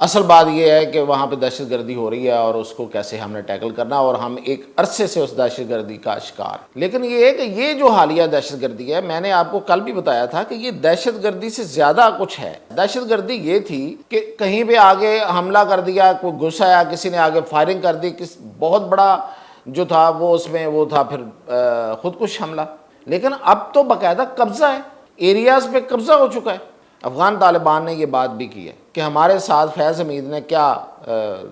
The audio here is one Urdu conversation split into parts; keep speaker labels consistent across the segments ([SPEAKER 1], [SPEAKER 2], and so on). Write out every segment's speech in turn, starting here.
[SPEAKER 1] اصل بات یہ ہے کہ وہاں پہ دہشت گردی ہو رہی ہے اور اس کو کیسے ہم نے ٹیکل کرنا، اور ہم ایک عرصے سے اس دہشت گردی کا شکار۔ لیکن یہ ہے کہ یہ جو حالیہ دہشت گردی ہے، میں نے آپ کو کل بھی بتایا تھا کہ یہ دہشت گردی سے زیادہ کچھ ہے۔ دہشت گردی یہ تھی کہ کہیں پہ آگے حملہ کر دیا، کوئی گھس آیا، کسی نے آگے فائرنگ کر دی، بہت بڑا جو تھا وہ اس میں وہ تھا پھر خودکش حملہ۔ لیکن اب تو باقاعدہ قبضہ ہے، ایریاز پہ قبضہ ہو چکا ہے۔ افغان طالبان نے یہ بات بھی کی ہے کہ ہمارے ساتھ فیض حمید نے کیا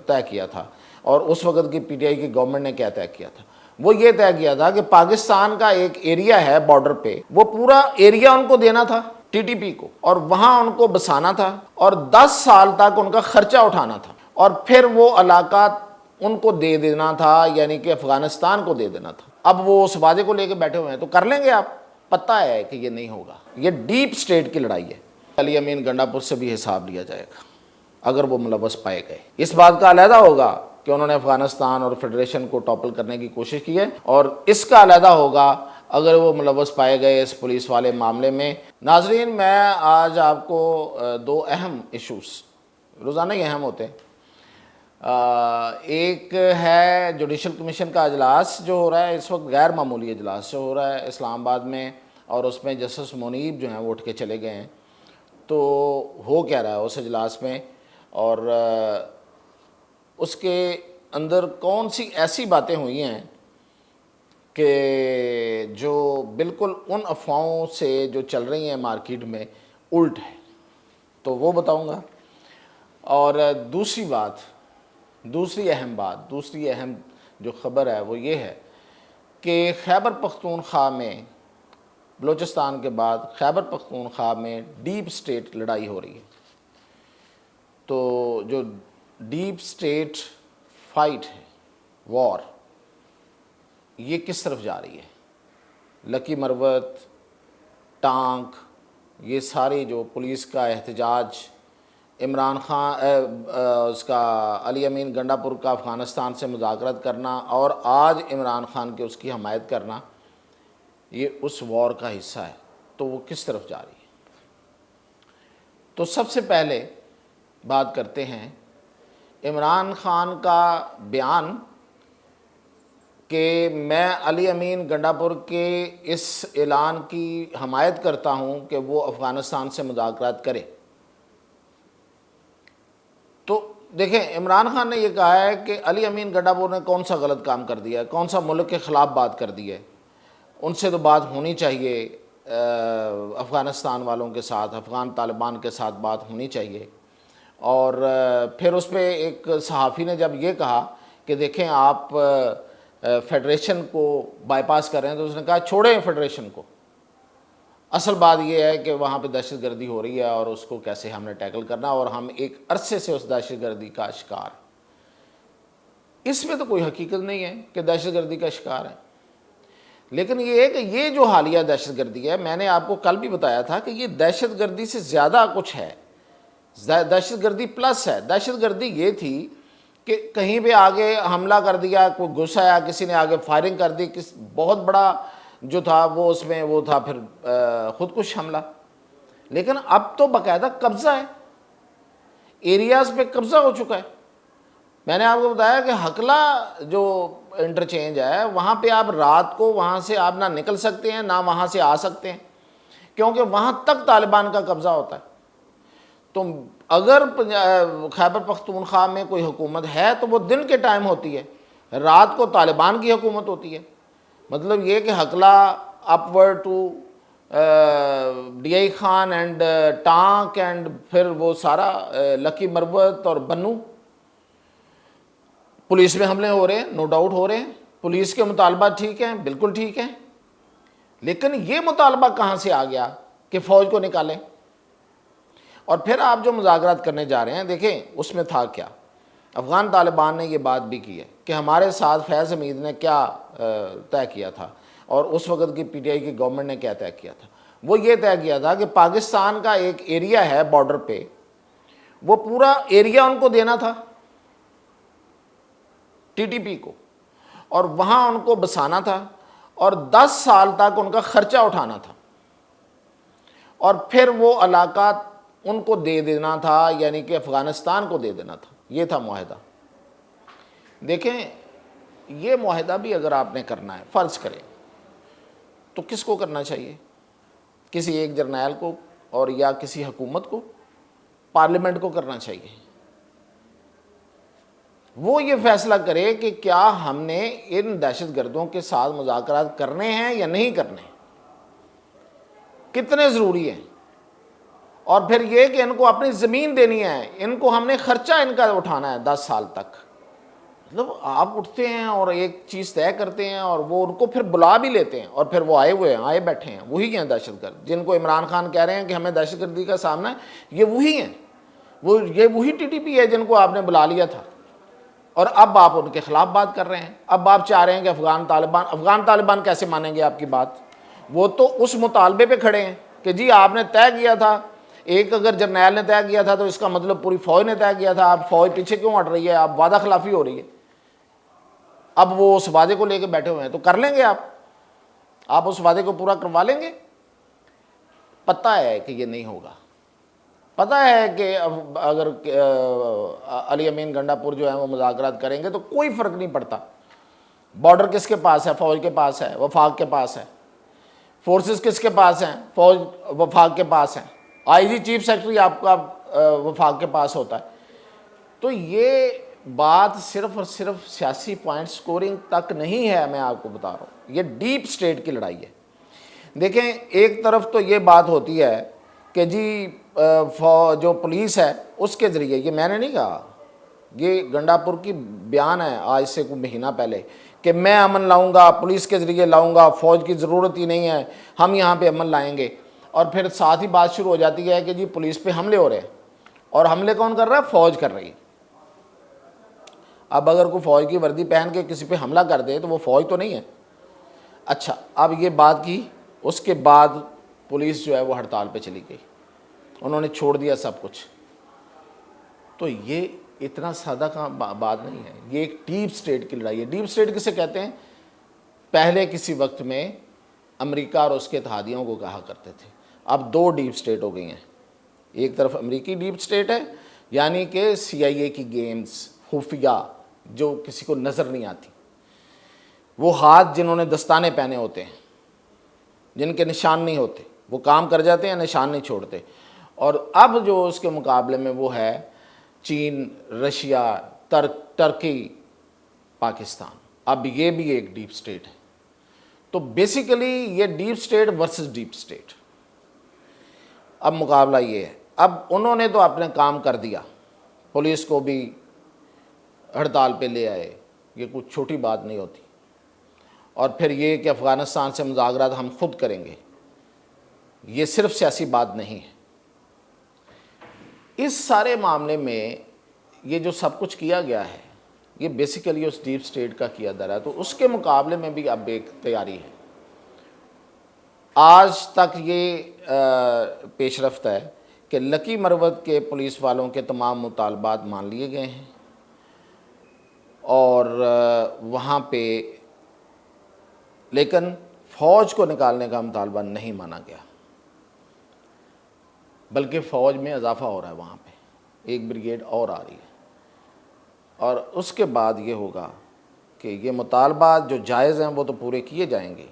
[SPEAKER 1] طے کیا تھا، اور اس وقت کی پی ٹی آئی کی گورنمنٹ نے کیا طے کیا تھا۔ وہ یہ طے کیا تھا کہ پاکستان کا ایک ایریا ہے بارڈر پہ، وہ پورا ایریا ان کو دینا تھا ٹی ٹی پی کو، اور وہاں ان کو بسانا تھا، اور 10 سال تک ان کا خرچہ اٹھانا تھا، اور پھر وہ علاقہ ان کو دے دینا تھا، یعنی کہ افغانستان کو دے دینا تھا۔ اب وہ اس وعدے کو لے کے بیٹھے ہوئے ہیں، تو کر لیں گے آپ؟ پتہ ہے کہ یہ نہیں ہوگا، یہ ڈیپ سٹیٹ کی لڑائی ہے۔ علی امین گنڈا پور سے بھی حساب لیا جائے گا اگر وہ ملوث پائے گئے۔ اس بات کا علیحدہ ہوگا کہ انہوں نے افغانستان اور فیڈریشن کو ٹاپل کرنے کی کوشش کی ہے، اور اس کا علیحدہ ہوگا اگر وہ ملوث پائے گئے اس پولیس والے معاملے میں۔ ناظرین، میں آج آپ کو 2 اہم ایشوز، روزانہ ہی اہم ہوتے ہیں، ایک ہے جوڈیشل کمیشن کا اجلاس جو ہو رہا ہے اس وقت، غیر معمولی اجلاس جو ہو رہا ہے اسلام آباد میں، اور اس میں جسٹس منیب جو ہیں وہ اٹھ کے چلے گئے ہیں۔ تو ہو کیا رہا ہے اس اجلاس میں، اور اس کے اندر کون سی ایسی باتیں ہوئی ہیں کہ جو بالکل ان افواہوں سے جو چل رہی ہیں مارکیٹ میں الٹ ہے، تو وہ بتاؤں گا۔ اور دوسری اہم جو خبر ہے وہ یہ ہے کہ خیبر پختونخوا میں، بلوچستان کے بعد خیبر پختونخوا میں ڈیپ سٹیٹ لڑائی ہو رہی ہے۔ تو جو ڈیپ سٹیٹ فائٹ ہے، وار، یہ کس طرف جا رہی ہے؟ لکی مروت، ٹانک، یہ ساری جو پولیس کا احتجاج، عمران خان اس کا علی امین گنڈا پور کا افغانستان سے مذاکرات کرنا، اور آج عمران خان کے اس کی حمایت کرنا، یہ اس وار کا حصہ ہے۔ تو وہ کس طرف جا رہی ہے؟ تو سب سے پہلے بات کرتے ہیں عمران خان کا بیان کہ میں علی امین گنڈا پور کے اس اعلان کی حمایت کرتا ہوں کہ وہ افغانستان سے مذاکرات کرے۔ تو دیکھیں، عمران خان نے یہ کہا ہے کہ علی امین گنڈا پور نے کون سا غلط کام کر دیا ہے، کون سا ملک کے خلاف بات کر دی ہے، ان سے تو بات ہونی چاہیے، افغانستان والوں کے ساتھ، افغان طالبان کے ساتھ بات ہونی چاہیے۔ اور پھر اس پہ ایک صحافی نے جب یہ کہا کہ دیکھیں آپ فیڈریشن کو بائی پاس کر رہے ہیں، تو اس نے کہا چھوڑیں فیڈریشن کو، اصل بات یہ ہے کہ وہاں پہ دہشت گردی ہو رہی ہے اور اس کو کیسے ہم نے ٹیکل کرنا، اور ہم ایک عرصے سے اس دہشت گردی کا شکار۔ اس میں تو کوئی حقیقت نہیں ہے کہ دہشت گردی کا شکار ہے، لیکن یہ ہے کہ یہ جو حالیہ دہشت گردی ہے، میں نے آپ کو کل بھی بتایا تھا کہ یہ دہشت گردی سے زیادہ کچھ ہے، دہشت گردی پلس ہے۔ دہشت گردی یہ تھی کہ کہیں پہ آگے حملہ کر دیا، کوئی گھس آیا، کسی نے آگے فائرنگ کر دی، بہت بڑا جو تھا وہ اس میں وہ تھا پھر خودکش حملہ۔ لیکن اب تو باقاعدہ قبضہ ہے، ایریاز پہ قبضہ ہو چکا ہے۔ میں نے آپ کو بتایا کہ حقلہ جو انٹرچینج ہے، وہاں پہ آپ رات کو وہاں سے آپ نہ نکل سکتے ہیں، نہ وہاں سے آ سکتے ہیں، کیونکہ وہاں تک طالبان کا قبضہ ہوتا ہے۔ تو اگر خیبر پختونخوا میں کوئی حکومت ہے تو وہ دن کے ٹائم ہوتی ہے، رات کو طالبان کی حکومت ہوتی ہے۔ مطلب یہ کہ Hakla upward to D I Khan and Tank اینڈ پھر وہ سارا لکی مروت اور بنو، پولیس میں حملے ہو رہے ہیں، نو ڈاؤٹ ہو رہے ہیں، پولیس کے مطالبات ٹھیک ہیں، بالکل ٹھیک ہیں، لیکن یہ مطالبہ کہاں سے آ گیا کہ فوج کو نکالیں؟ اور پھر آپ جو مذاکرات کرنے جا رہے ہیں، دیکھیں اس میں تھا کیا۔ افغان طالبان نے یہ بات بھی کی ہے کہ ہمارے ساتھ فیض حمید نے کیا طے کیا تھا، اور اس وقت کی پی ٹی آئی کی گورنمنٹ نے کیا طے کیا تھا۔ وہ یہ طے کیا تھا کہ پاکستان کا ایک ایریا ہے بارڈر پہ، وہ پورا ایریا ان کو دینا تھا ٹی ٹی پی کو، اور وہاں ان کو بسانا تھا، اور 10 سال تک ان کا خرچہ اٹھانا تھا، اور پھر وہ علاقہ ان کو دے دینا تھا، یعنی کہ افغانستان کو دے دینا تھا، یہ تھا معاہدہ۔ دیکھیں یہ معاہدہ بھی اگر آپ نے کرنا ہے، فرض کریں، تو کس کو کرنا چاہیے؟ کسی ایک جرنیل کو اور یا کسی حکومت کو؟ پارلیمنٹ کو کرنا چاہیے۔ وہ یہ فیصلہ کرے کہ کیا ہم نے ان دہشت گردوں کے ساتھ مذاکرات کرنے ہیں یا نہیں کرنے، کتنے ضروری ہیں، اور پھر یہ کہ ان کو اپنی زمین دینی ہے، ان کو ہم نے خرچہ ان کا اٹھانا ہے 10 سال تک۔ مطلب آپ اٹھتے ہیں اور ایک چیز طے کرتے ہیں اور وہ ان کو پھر بلا بھی لیتے ہیں، اور پھر وہ آئے ہوئے ہیں، آئے بیٹھے ہیں، وہی ہیں دہشت گرد جن کو عمران خان کہہ رہے ہیں کہ ہمیں دہشت گردی کا سامنا ہے، یہ وہی ہیں، یہ وہی ٹی ٹی پی ہے جن کو آپ نے بلا لیا تھا، اور اب آپ ان کے خلاف بات کر رہے ہیں۔ اب آپ چاہ رہے ہیں کہ افغان طالبان کیسے مانیں گے آپ کی بات؟ وہ تو اس مطالبے پہ کھڑے ہیں کہ جی آپ نے طے کیا تھا، ایک اگر جرنیل نے طے کیا تھا تو اس کا مطلب پوری فوج نے طے کیا تھا، آپ فوج پیچھے کیوں ہٹ رہی ہے؟ آپ وعدہ خلافی ہو رہی ہے۔ اب وہ اس وعدے کو لے کے بیٹھے ہوئے ہیں، تو کر لیں گے آپ اس وعدے کو پورا کروا لیں گے؟ پتہ ہے کہ یہ نہیں ہوگا، پتہ ہے کہ اگر علی امین گنڈا پور جو ہیں وہ مذاکرات کریں گے تو کوئی فرق نہیں پڑتا۔ بارڈر کس کے پاس ہے؟ فوج کے پاس ہے، وفاق کے پاس ہے۔ فورسز کس کے پاس ہیں؟ فوج وفاق کے پاس ہیں۔ آئی جی چیف سیکرٹری آپ کا وفاق کے پاس ہوتا ہے۔ تو یہ بات صرف اور صرف سیاسی پوائنٹ سکورنگ تک نہیں ہے، میں آپ کو بتا رہا ہوں، یہ ڈیپ سٹیٹ کی لڑائی ہے۔ دیکھیں ایک طرف تو یہ بات ہوتی ہے کہ جی جو پولیس ہے اس کے ذریعے، یہ میں نے نہیں کہا، یہ گنڈا پور کی بیان ہے آج سے کوئی مہینہ پہلے کہ میں امن لاؤں گا، پولیس کے ذریعے لاؤں گا، فوج کی ضرورت ہی نہیں ہے، ہم یہاں پہ امن لائیں گے۔ اور پھر ساتھ ہی بات شروع ہو جاتی ہے کہ جی پولیس پہ حملے ہو رہے ہیں، اور حملے کون کر رہا ہے؟ فوج کر رہی ہے۔ اب اگر کوئی فوج کی وردی پہن کے کسی پہ حملہ کر دے تو وہ فوج تو نہیں ہے۔ اچھا اب یہ بات کی، اس کے بعد پولیس جو ہے وہ ہڑتال پہ چلی گئی، انہوں نے چھوڑ دیا سب کچھ۔ تو یہ اتنا سادہ بات نہیں ہے، یہ ایک ڈیپ سٹیٹ کی لڑائی ہے۔ ڈیپ سٹیٹ کسے کہتے ہیں؟ پہلے کسی وقت میں امریکہ اور اس کے اتحادیوں کو کہا کرتے تھے، اب 2 ڈیپ سٹیٹ ہو گئی ہیں۔ ایک طرف امریکی ڈیپ سٹیٹ ہے، یعنی کہ سی آئی اے کی گیمز، خفیہ، جو کسی کو نظر نہیں آتی، وہ ہاتھ جنہوں نے دستانے پہنے ہوتے ہیں، جن کے نشان نہیں ہوتے، وہ کام کر جاتے ہیں، نشان نہیں چھوڑتے۔ اور اب جو اس کے مقابلے میں وہ ہے چین، رشیا، ترکی، پاکستان۔ اب یہ بھی ایک ڈیپ سٹیٹ ہے۔ تو بیسیکلی یہ deep state versus deep state. اب مقابلہ یہ ہے، اب انہوں نے تو اپنے کام کر دیا، پولیس کو بھی ہڑتال پہ لے آئے، یہ کچھ چھوٹی بات نہیں ہوتی۔ اور پھر یہ کہ افغانستان سے مذاکرات ہم خود کریں گے، یہ صرف سیاسی بات نہیں ہے۔ اس سارے معاملے میں یہ جو سب کچھ کیا گیا ہے یہ بیسیکلی اس ڈیپ سٹیٹ کا کیا درا ہے، تو اس کے مقابلے میں بھی اب ایک تیاری ہے۔ آج تک یہ پیش رفت ہے کہ لکی مروت کے پولیس والوں کے تمام مطالبات مان لیے گئے ہیں، اور وہاں پہ لیکن فوج کو نکالنے کا مطالبہ نہیں مانا گیا، بلکہ فوج میں اضافہ ہو رہا ہے، وہاں پہ ایک بریگیڈ اور آ رہی ہے۔ اور اس کے بعد یہ ہوگا کہ یہ مطالبات جو جائز ہیں وہ تو پورے کیے جائیں گے،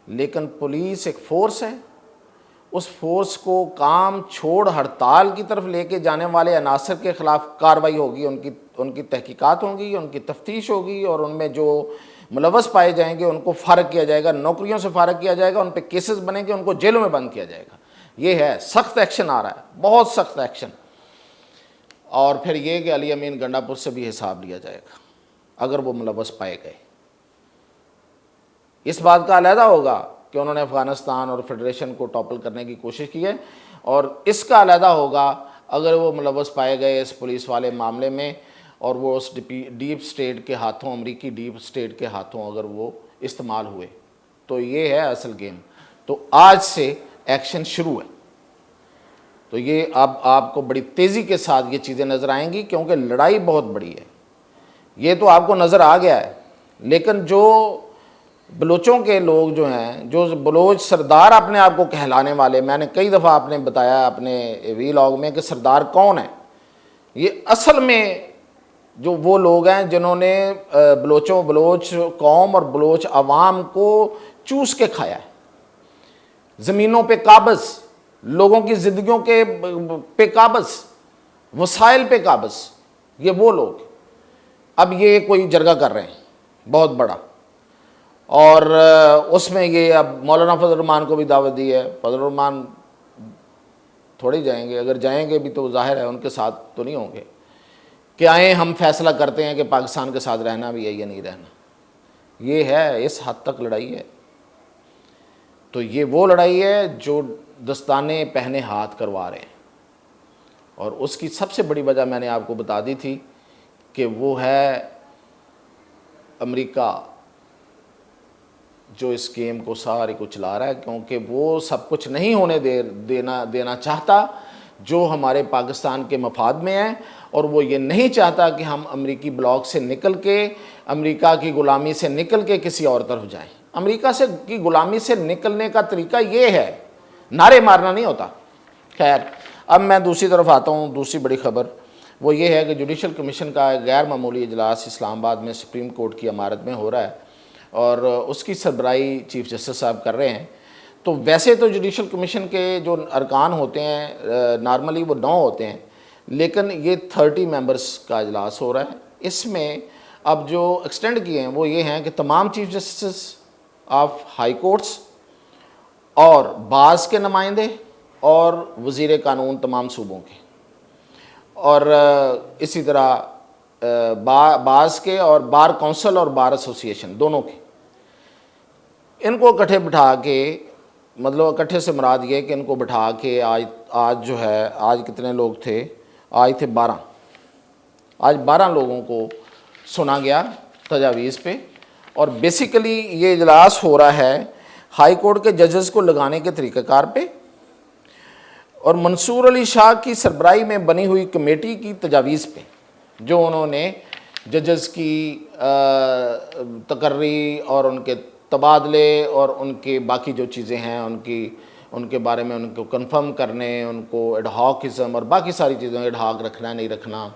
[SPEAKER 1] لیکن پولیس ایک فورس ہے، اس فورس کو کام چھوڑ ہڑتال کی طرف لے کے جانے والے عناصر کے خلاف کارروائی ہوگی، ان کی تحقیقات ہوں گی، ان کی تفتیش ہوگی، اور ان میں جو ملوث پائے جائیں گے ان کو فارغ کیا جائے گا، نوکریوں سے فارغ کیا جائے گا، ان پہ کیسز بنیں گے، ان کو جیلوں میں بند کیا جائے گا۔ یہ ہے سخت ایکشن آ رہا ہے، بہت سخت ایکشن۔ اور پھر یہ کہ علی امین گنڈا پور سے بھی حساب لیا جائے گا اگر وہ ملوث پائے گئے۔ اس بات کا علیحدہ ہوگا کہ انہوں نے افغانستان اور فیڈریشن کو ٹاپل کرنے کی کوشش کی ہے، اور اس کا علیحدہ ہوگا اگر وہ ملوث پائے گئے اس پولیس والے معاملے میں، اور وہ اس ڈیپ سٹیٹ کے ہاتھوں، امریکی ڈیپ سٹیٹ کے ہاتھوں اگر وہ استعمال ہوئے، تو یہ ہے اصل گیم۔ تو آج سے ایکشن شروع ہے، تو یہ اب آپ کو بڑی تیزی کے ساتھ یہ چیزیں نظر آئیں گی، کیونکہ لڑائی بہت بڑی ہے۔ یہ تو آپ کو نظر آ گیا ہے، لیکن جو بلوچوں کے لوگ جو ہیں، جو بلوچ سردار اپنے آپ کو کہلانے والے، میں نے کئی دفعہ آپ نے بتایا اپنے وی لاگ میں کہ سردار کون ہے، یہ اصل میں جو وہ لوگ ہیں جنہوں نے بلوچ قوم اور بلوچ عوام کو چوس کے کھایا ہے، زمینوں پہ قابض، لوگوں کی زندگیوں کے پہ قابض، وسائل پہ قابض، یہ وہ لوگ اب یہ کوئی جرگہ کر رہے ہیں بہت بڑا، اور اس میں یہ اب مولانا فضل الرحمان کو بھی دعوت دی ہے۔ فضل الرحمان تھوڑے جائیں گے، اگر جائیں گے بھی تو ظاہر ہے ان کے ساتھ تو نہیں ہوں گے کہ آئیں ہم فیصلہ کرتے ہیں کہ پاکستان کے ساتھ رہنا بھی ہے یا نہیں رہنا۔ یہ ہے، اس حد تک لڑائی ہے۔ تو یہ وہ لڑائی ہے جو دستانے پہنے ہاتھ کروا رہے ہیں، اور اس کی سب سے بڑی وجہ میں نے آپ کو بتا دی تھی کہ وہ ہے امریکہ، جو اس گیم کو سارے کو چلا رہا ہے، کیونکہ وہ سب کچھ نہیں ہونے دینا چاہتا جو ہمارے پاکستان کے مفاد میں ہے، اور وہ یہ نہیں چاہتا کہ ہم امریکی بلاک سے نکل کے، امریکہ کی غلامی سے نکل کے کسی اور طرف جائیں۔ امریکہ کی غلامی سے نکلنے کا طریقہ یہ ہے، نعرے مارنا نہیں ہوتا۔ خیر، اب میں دوسری طرف آتا ہوں۔ دوسری بڑی خبر وہ یہ ہے کہ جوڈیشل کمیشن کا غیر معمولی اجلاس اسلام آباد میں سپریم کورٹ کی عمارت میں ہو رہا ہے، اور اس کی سربراہی چیف جسٹس صاحب کر رہے ہیں۔ تو ویسے تو جوڈیشل کمیشن کے جو ارکان ہوتے ہیں نارملی وہ 9 ہوتے ہیں، لیکن یہ 30 ممبرز کا اجلاس ہو رہا ہے۔ اس میں اب جو ایکسٹینڈ کیے ہیں وہ یہ ہیں کہ تمام chief justice of high courts اور بعض کے نمائندے اور وزیر قانون تمام صوبوں کے، اور اسی طرح بعض کے، اور بار کونسل اور بار ایسوسیشن دونوں کے، ان کو اکٹھے بٹھا کے، مطلب اکٹھے سے مراد یہ کہ ان کو بٹھا کے آج جو ہے، آج کتنے لوگ تھے؟ آج تھے 12، آج 12 لوگوں کو سنا گیا تجاویز پہ، اور بیسیکلی یہ اجلاس ہو رہا ہے ہائی کورٹ کے ججز کو لگانے کے طریقہ کار پہ، اور منصور علی شاہ کی سربراہی میں بنی ہوئی کمیٹی کی تجاویز پہ، جو انہوں نے ججز کی تقرری اور ان کے تبادلے اور ان کے باقی جو چیزیں ہیں ان کے بارے میں ان کو کنفرم کرنے، ان کو ایڈہاکزم اور باقی ساری چیزیں، ایڈہاک رکھنا نہیں رکھنا،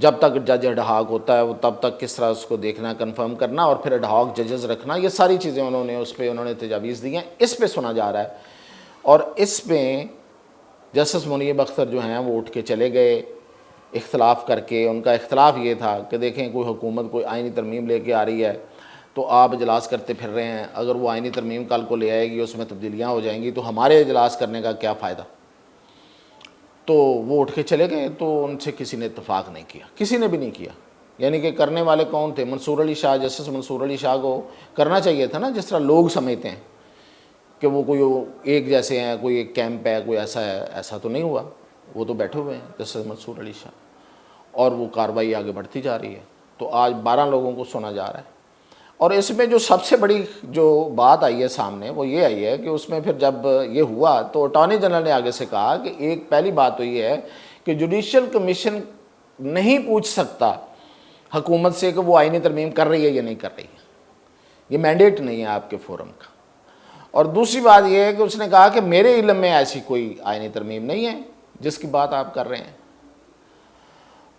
[SPEAKER 1] جب تک جج ایڈہاک ہوتا ہے وہ تب تک کس طرح اس کو دیکھنا، کنفرم کرنا، اور پھر ایڈہاک ججز رکھنا، یہ ساری چیزیں انہوں نے تجاویز دی ہیں۔ اس پہ سنا جا رہا ہے، اور اس میں جسٹس منیب اختر جو ہیں وہ اٹھ کے چلے گئے اختلاف کر کے۔ ان کا اختلاف یہ تھا کہ دیکھیں کوئی حکومت کوئی آئینی ترمیم لے کے آ رہی ہے تو آپ اجلاس کرتے پھر رہے ہیں، اگر وہ آئینی ترمیم کل کو لے آئے گی، اس میں تبدیلیاں ہو جائیں گی، تو ہمارے اجلاس کرنے کا کیا فائدہ؟ تو وہ اٹھ کے چلے گئے، تو ان سے کسی نے اتفاق نہیں کیا، کسی نے بھی نہیں کیا۔ یعنی کہ کرنے والے کون تھے؟ منصور علی شاہ، جسٹس منصور علی شاہ کو کرنا چاہیے تھا نا، جس طرح لوگ سمجھتے ہیں کہ وہ کوئی ایک جیسے ہیں، کوئی ایک کیمپ ہے، کوئی ایسا ہے، ایسا تو نہیں ہوا۔ وہ تو بیٹھے ہوئے ہیں جسٹس منصور علی شاہ، اور وہ کارروائی آگے بڑھتی جا رہی ہے۔ تو آج 12 لوگوں کو سنا جا رہا ہے، اور اس میں جو سب سے بڑی جو بات آئی ہے سامنے وہ یہ آئی ہے کہ اس میں پھر جب یہ ہوا تو اٹارنی جنرل نے آگے سے کہا کہ ایک پہلی بات تو یہ ہے کہ جوڈیشل کمیشن نہیں پوچھ سکتا حکومت سے کہ وہ آئینی ترمیم کر رہی ہے یا نہیں کر رہی ہے، یہ مینڈیٹ نہیں ہے آپ کے فورم کا۔ اور دوسری بات یہ ہے کہ اس نے کہا کہ میرے علم میں ایسی کوئی آئینی ترمیم نہیں ہے جس کی بات آپ کر رہے ہیں،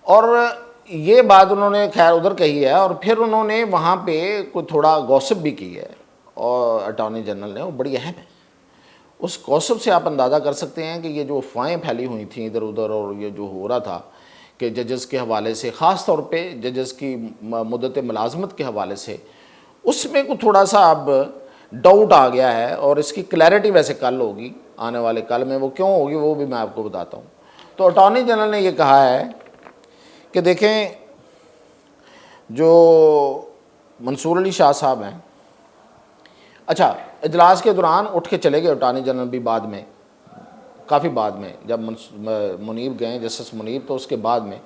[SPEAKER 1] اور یہ بات انہوں نے خیر ادھر کہی ہے، اور پھر انہوں نے وہاں پہ کوئی تھوڑا گوسپ بھی کی ہے، اور اٹارنی جنرل نے، وہ بڑی اہم ہے۔ اس گوسپ سے آپ اندازہ کر سکتے ہیں کہ یہ جو افواہیں پھیلی ہوئی تھیں ادھر ادھر، اور یہ جو ہو رہا تھا کہ ججز کے حوالے سے، خاص طور پہ ججز کی مدت ملازمت کے حوالے سے، اس میں کو تھوڑا سا اب ڈاؤٹ آ گیا ہے، اور اس کی کلیئرٹی ویسے کل ہوگی، آنے والے کل میں وہ کیوں ہوگی وہ بھی میں آپ کو بتاتا ہوں۔ تو اٹارنی جنرل نے یہ کہا ہے کہ دیکھیں جو منصور علی شاہ صاحب ہیں، اچھا اجلاس کے دوران اٹھ کے چلے گئے اٹارنی جنرل بھی بعد میں، کافی بعد میں، جب منیب گئے جسٹس منیب تو اس کے بعد میں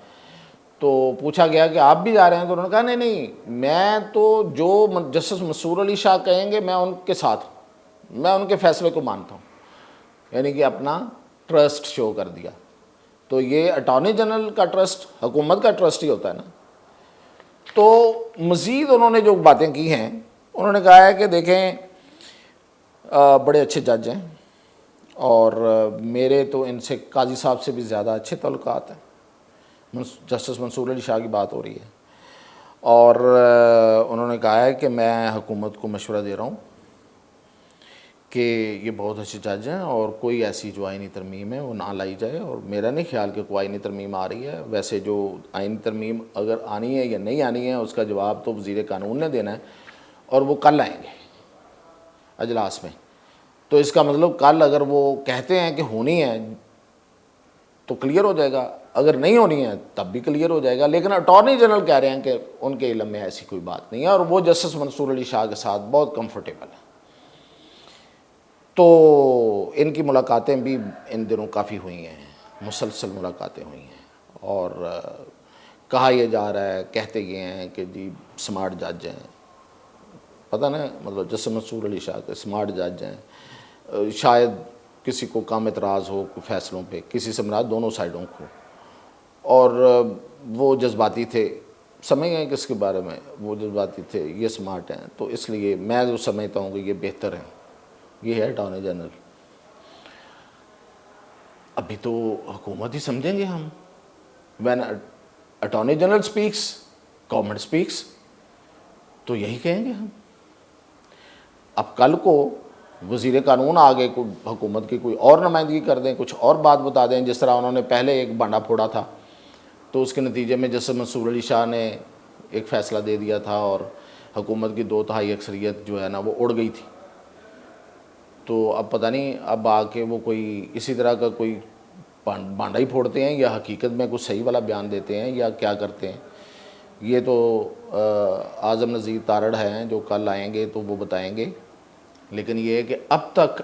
[SPEAKER 1] تو پوچھا گیا کہ آپ بھی جا رہے ہیں، تو انہوں نے کہا نہیں نہیں، میں تو جو جسٹس منصور علی شاہ کہیں گے میں ان کے ساتھ ہوں، میں ان کے فیصلے کو مانتا ہوں، یعنی کہ اپنا ٹرسٹ شو کر دیا۔ تو یہ اٹارنی جنرل کا ٹرسٹ حکومت کا ٹرسٹ ہی ہوتا ہے نا۔ تو مزید انہوں نے جو باتیں کی ہیں انہوں نے کہا ہے کہ دیکھیں بڑے اچھے جج ہیں اور میرے تو ان سے قاضی صاحب سے بھی زیادہ اچھے تعلقات ہیں، جسٹس منصور علی شاہ کی بات ہو رہی ہے، اور انہوں نے کہا ہے کہ میں حکومت کو مشورہ دے رہا ہوں کہ یہ بہت اچھے جج ہیں اور کوئی ایسی جو آئینی ترمیم ہے وہ نہ لائی جائے، اور میرا نہیں خیال کہ کوئی آئینی ترمیم آ رہی ہے۔ ویسے جو آئینی ترمیم اگر آنی ہے یا نہیں آنی ہے اس کا جواب تو وزیر قانون نے دینا ہے، اور وہ کل آئیں گے اجلاس میں، تو اس کا مطلب کل اگر وہ کہتے ہیں کہ ہونی ہے تو کلیئر ہو جائے گا، اگر نہیں ہونی ہے تب بھی کلیئر ہو جائے گا۔ لیکن اٹارنی جنرل کہہ رہے ہیں کہ ان کے علم میں ایسی کوئی بات نہیں ہے، اور وہ جسٹس منصور علی شاہ کے ساتھ بہت کمفرٹیبل ہیں۔ تو ان کی ملاقاتیں بھی ان دنوں کافی ہوئی ہیں، مسلسل ملاقاتیں ہوئی ہیں، اور کہا یہ جا رہا ہے، کہتے یہ ہیں کہ جی سمارٹ جج ہیں، پتہ نا مطلب جسٹس منصور علی شاہ کے سمارٹ جج ہیں، شاید کسی کو کم اعتراض ہو فیصلوں پہ، کسی سے مراد دونوں سائڈوں کو، اور وہ جذباتی تھے، سمجھ گئے کس کے بارے میں، وہ جذباتی تھے، یہ سمارٹ ہیں، تو اس لیے میں جو سمجھتا ہوں کہ یہ بہتر ہیں۔ یہ ہے اٹارنی جنرل۔ ابھی تو حکومت ہی سمجھیں گے ہم، when attorney general speaks government speaks, تو یہی کہیں گے ہم۔ اب کل کو وزیر قانون آگے کوئی حکومت کی کوئی اور نمائندگی کر دیں، کچھ اور بات بتا دیں، جس طرح انہوں نے پہلے ایک بانڈا پھوڑا تھا تو اس کے نتیجے میں جسٹس منصور علی شاہ نے ایک فیصلہ دے دیا تھا اور حکومت کی 2/3 اکثریت جو ہے نا وہ اڑ گئی تھی، تو اب پتہ نہیں اب آ کے وہ کوئی اسی طرح کا کوئی بانڈا ہی پھوڑتے ہیں یا حقیقت میں کچھ صحیح والا بیان دیتے ہیں یا کیا کرتے ہیں، یہ تو اعظم نذیر تارڑ ہیں جو کل آئیں گے تو وہ بتائیں گے۔ لیکن یہ ہے کہ اب تک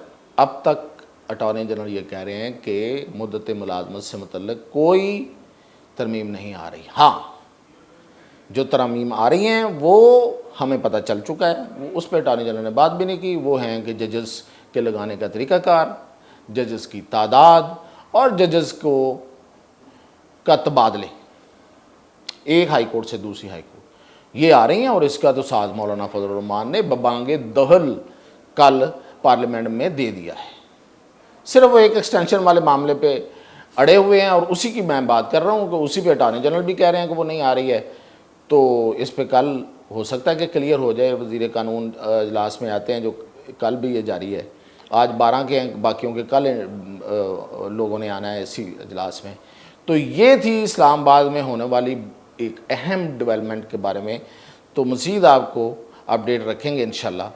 [SPEAKER 1] اٹارنی جنرل یہ کہہ رہے ہیں کہ مدت ملازمت سے متعلق کوئی ترمیم نہیں آ رہی۔ ہاں جو ترامیم آ رہی ہیں وہ ہمیں پتہ چل چکا ہے، اس پہ اٹارنی جنرل نے بات بھی نہیں کی، وہ ہیں کہ ججز کے لگانے کا طریقہ کار، ججز کی تعداد اور ججز کا تبادلے ایک ہائی کورٹ سے دوسری ہائی کورٹ، یہ آ رہی ہیں، اور اس کا تو ساز مولانا فضل الرحمان نے ببانگ دہل کل پارلیمنٹ میں دے دیا ہے۔ صرف وہ ایک ایکسٹینشن والے معاملے پہ اڑے ہوئے ہیں، اور اسی کی میں بات کر رہا ہوں کہ اسی پہ اٹارنی جنرل بھی کہہ رہے ہیں کہ وہ نہیں آ رہی ہے، تو اس پہ کل ہو سکتا ہے کہ کلیئر ہو جائے۔ وزیر قانون اجلاس میں آتے ہیں جو کل بھی یہ جاری ہے، آج 12 کے ہیں، باقیوں کے کل لوگوں نے آنا ہے اسی اجلاس میں۔ تو یہ تھی اسلام آباد میں ہونے والی ایک اہم ڈیولپمنٹ کے بارے میں، تو مزید آپ کو اپڈیٹ رکھیں گے انشاءاللہ۔